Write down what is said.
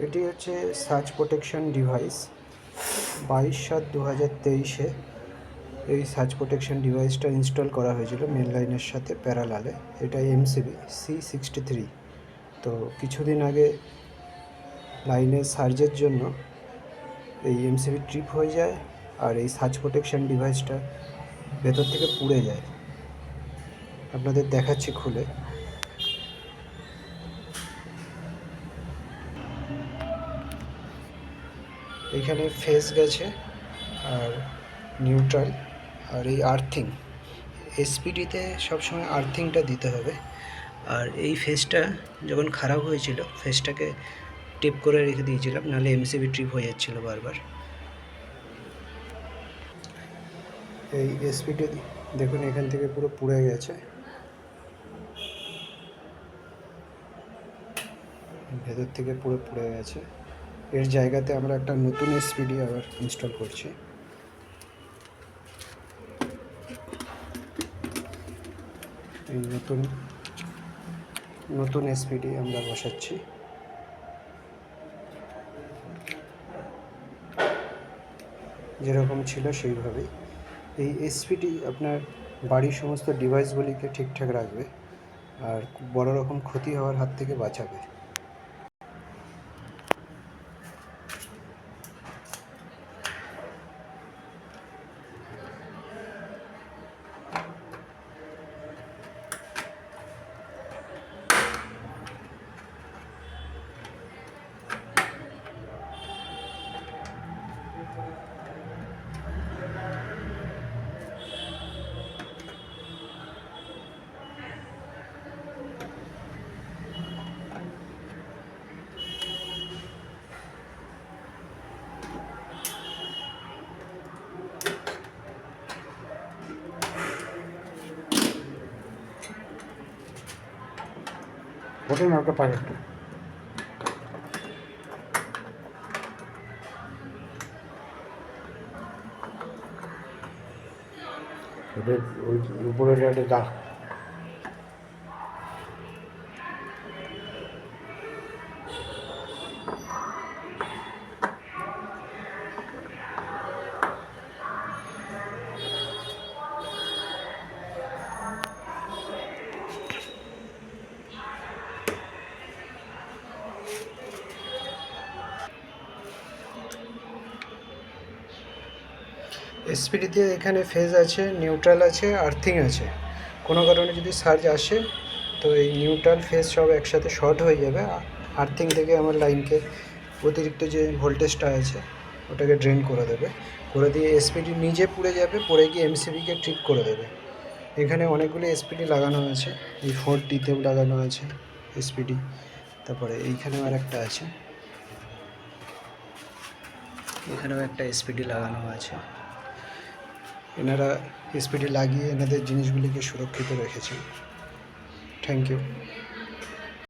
এটি হচ্ছে search protection device 22/7/2023 এই সার্চ প্রোটেকশন ডিভাইসটা ইনস্টল করা হয়েছিল মেন লাইনের সাথে প্যারালালে। এটা এমসিবি C63। তো কিছুদিন আগে লাইনের সার্চের জন্য এই এমসিবি ট্রিপ হয়ে যায় আর এই সার্চ প্রোটেকশন ডিভাইসটা ভেতর থেকে পুড়ে যায়। আপনাদের দেখাচ্ছি খুলে। এখানে ফেস গেছে আর নিউট্রাল আর এই আর্থিং। এসপিডিতে সবসময় আর্থিংটা দিতে হবে। আর এই ফেসটা যখন খারাপ হয়েছিল ফেসটাকে টেপ করে রেখে দিয়েছিলাম, নাহলে এমসিবি ট্রিপ হয়ে যাচ্ছিলো বারবার। এই এসপিডি দেখুন এখান থেকে পুরো পুড়ে গেছে, ভেতর থেকে পুরো পুড়ে গেছে। এর জায়গাতে আমরা একটা নতুন এসপিডি আবার ইনস্টল করছি। এই নতুন এসপিডি আমরা বসাচ্ছি। যেরকম ছিল সেইভাবেই। এই এসপিডি আপনার বাড়ির সমস্ত ডিভাইসগুলিকে ঠিকঠাক রাখবে আর বড় রকম ক্ষতি হওয়ার হাত থেকে বাঁচাবে। ওটা না, ওটা পারে ওদের ওই উপরে একটা দাগ। এসপিডিতে এখানে ফেজ আছে, নিউট্রাল আছে, আর্থিং আছে। কোনো কারণে যদি সার্জ আসে তো এই নিউট্রাল ফেজ সব একসাথে শর্ট হয়ে যাবে। আর্থিং থেকে আমার লাইনকে অতিরিক্ত যে ভোল্টেজটা আছে ওটাকে ড্রেন করে দেবে, করে দিয়ে এসপিডি নিজে পুড়ে যাবে, পড়ে গিয়ে এমসিবিকে ট্রিপ করে দেবে। এখানে অনেকগুলো এসপিডি লাগানো আছে, এই 4Dতেও লাগানো আছে এসপিডি। তারপরে এইখানেও আর একটা আছে, এখানেও একটা এসপিডি লাগানো আছে। এনারা এসপিডি লাগিয়ে এনাদের জিনিসগুলিকে সুরক্ষিত রেখেছেন। Thank you.